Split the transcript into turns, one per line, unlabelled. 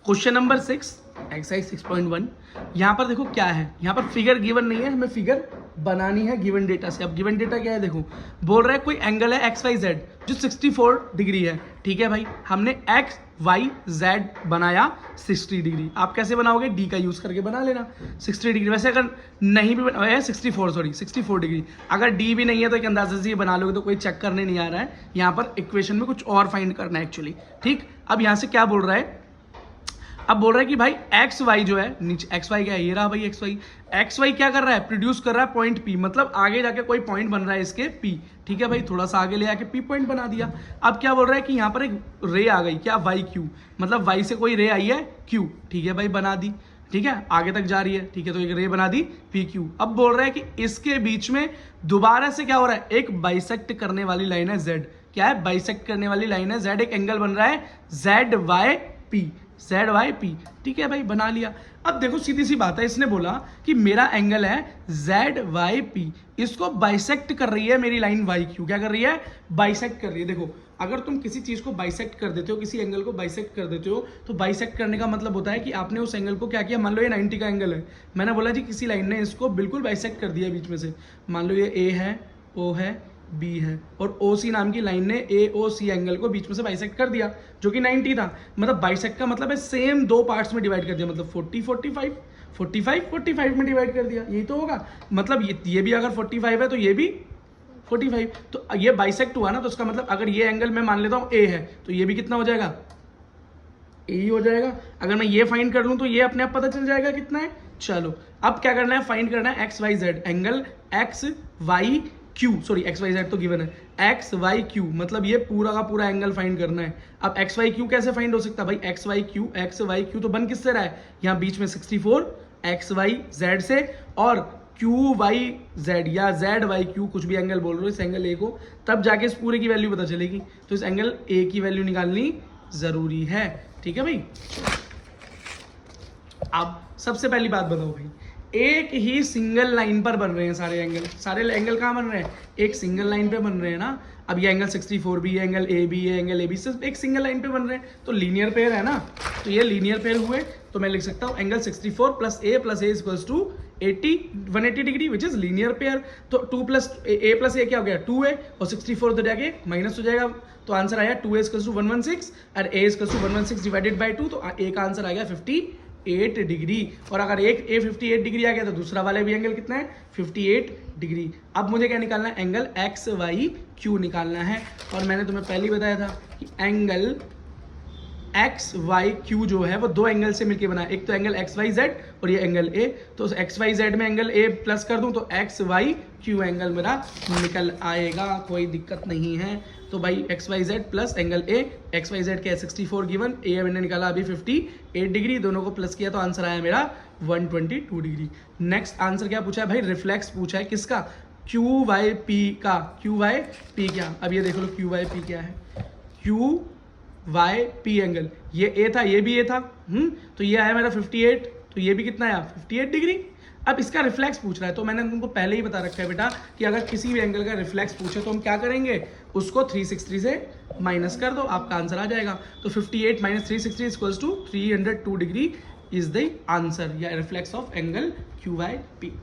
Question number 6 exercise 6.1। यहाँ पर देखो क्या है, यहाँ पर फिगर गिवन नहीं है, हमें फिगर बनानी है गिवन डेटा से। अब गिवन डेटा क्या है, देखो बोल रहा है कोई एंगल है एक्स वाई जेड जो 64 डिग्री है। ठीक है भाई, हमने एक्स वाई जेड बनाया 60 डिग्री। आप कैसे बनाओगे, डी का यूज करके बना लेना 60 डिग्री। वैसे अगर नहीं भी बनाया 64 डिग्री, अगर डी भी नहीं है तो एक अंदाजे से ये बना लोगे, तो कोई चेक करने नहीं आ रहा है। यहाँ पर इक्वेशन में कुछ और फाइंड करना है एक्चुअली। ठीक, अब यहाँ से क्या बोल रहा है, अब बोल रहा है कि भाई एक्स वाई जो है नीचे, एक्स वाई क्या है, ये रहा भाई एक्स वाई क्या कर रहा है, प्रोड्यूस कर रहा है पॉइंट पी, मतलब आगे जाके कोई पॉइंट बन रहा है इसके पी। ठीक है भाई, थोड़ा सा आगे ले आके पी पॉइंट बना दिया। अब क्या बोल रहा है कि यहाँ पर एक रे आ गई, क्या वाई क्यू, मतलब वाई से कोई रे आई है क्यू। ठीक है भाई, बना दी। ठीक है, आगे तक जा रही है। ठीक है, तो एक रे बना दी पी क्यू। अब बोल रहा है कि इसके बीच में दोबारा से क्या हो रहा है, एक बाइसेक्ट करने वाली लाइन है जेड। क्या है, बाइसेक्ट करने वाली लाइन है जेड, एक एंगल बन रहा है Z Y P, Z Y P. ठीक है भाई, बना लिया। अब देखो सीधी सी बात है, इसने बोला कि मेरा एंगल है जेड वाई पी, इसको बाइसेक्ट कर रही है मेरी लाइन वाई क्यू। क्या कर रही है, बाइसेक्ट कर रही है। देखो अगर तुम किसी चीज को बाइसेक्ट कर देते हो, किसी एंगल को बाइसेक्ट कर देते हो, तो बाइसेक्ट करने का मतलब होता है कि आपने उस एंगल को क्या किया, मान लो ये 90 का एंगल है, मैंने बोला जी किसी लाइन ने इसको बिल्कुल बाइसेक्ट कर दिया बीच में से। मान लो ये ए है, ओ है, बी है, और ओ सी नाम की लाइन ने ए ओ सी एंगल को बीच में से बाइसेक्ट कर दिया, जो कि 90 था। मतलब बाइसेक्ट का मतलब है सेम दो पार्ट्स में डिवाइड कर दिया, मतलब 40 45 45 45 में डिवाइड कर दिया, यही तो होगा। मतलब ये भी अगर 45 है तो ये भी 45, तो ये बाइसेक्ट हुआ ना, तो उसका मतलब अगर ये एंगल मैं मान लेता हूँ ए है, तो ये भी कितना हो जाएगा, ए ही हो जाएगा। अगर मैं ये फाइंड कर लूँ तो ये अपने आप पता चल जाएगा कितना है। चलो अब क्या करना है, फाइंड करना है X Y Z, angle X Y Q, sorry X Y Z तो गिवन है, एक्स वाई क्यू, मतलब ये पूरा का पूरा एंगल फाइंड करना है। अब एक्स वाई क्यू कैसे फाइंड हो सकता है भाई, एक्स वाई क्यू तो बन किससे रहा है, यहाँ बीच में 64 एक्स वाई जेड से, और क्यू वाई जेड या जेड वाई क्यू, कुछ भी एंगल बोल रहे हो, इस एंगल ए को, तब जाके इस पूरे की वैल्यू पता चलेगी। तो इस एंगल ए की वैल्यू निकालनी जरूरी है। ठीक है भाई, अब सबसे पहली बात बताओ भाई, एक ही सिंगल लाइन पर बन रहे हैं सारे एंगल कहाँ बन रहे हैं, एक सिंगल लाइन पे बन रहे हैं ना। अब ये एंगल 64 भी है, एंगल ए भी है, एंगल ए बी, सिर्फ एक सिंगल लाइन पे बन रहे हैं, तो लीनियर पेयर है ना। तो ये लीनियर पेयर हुए, तो मैं लिख सकता हूँ angle 64 plus A equals to 180 degree, which is linear pair. तो 2 प्लस ए क्या हो गया, 2 है, और 64 तो जाके माइनस हो जाएगा, तो आंसर आया 2a इक्वल्स टू 116 और a equals to 116 divided by 2, तो a का आंसर आ गया 58 डिग्री। और अगर एक ए 58 डिग्री आ गया तो दूसरा वाला भी एंगल कितना है, 58 डिग्री। अब मुझे क्या निकालना है, एंगल एक्स वाई क्यू निकालना है। और मैंने तुम्हें पहले ही बताया था कि एंगल एक्स वाई क्यू जो है वो दो एंगल से मिलकर बना है, एक तो एंगल एक्स वाई जेड और ये एंगल ए। तो एक्स वाई जेड में एंगल ए प्लस कर दूं तो एक्स वाई क्यू एंगल मेरा निकल आएगा, कोई दिक्कत नहीं है। तो भाई X Y Z plus angle A, X Y Z क्या है 64 गिवन, ए मैंने निकाला अभी 58 डिग्री, दोनों को प्लस किया तो आंसर आया मेरा 122 डिग्री। नेक्स्ट आंसर क्या पूछा है भाई, रिफ्लेक्स पूछा है किसका, क्यू वाई पी का। क्यू वाई पी क्या, अब ये देख लो क्यू वाई पी क्या है, क्यू वाई पी एंगल, ये ए था ये भी ए था, तो ये आया मेरा 58, तो ये भी कितना आया 58 डिग्री। अब इसका रिफ्लेक्स पूछ रहा है, तो मैंने तुमको पहले ही बता रखा है बेटा कि अगर किसी भी एंगल का रिफ्लेक्स पूछे तो हम क्या करेंगे, उसको 360 से माइनस कर दो, आपका आंसर आ जाएगा। तो 58 minus 360 equals to 302 degree is the answer, या reflex of angle Q Y P.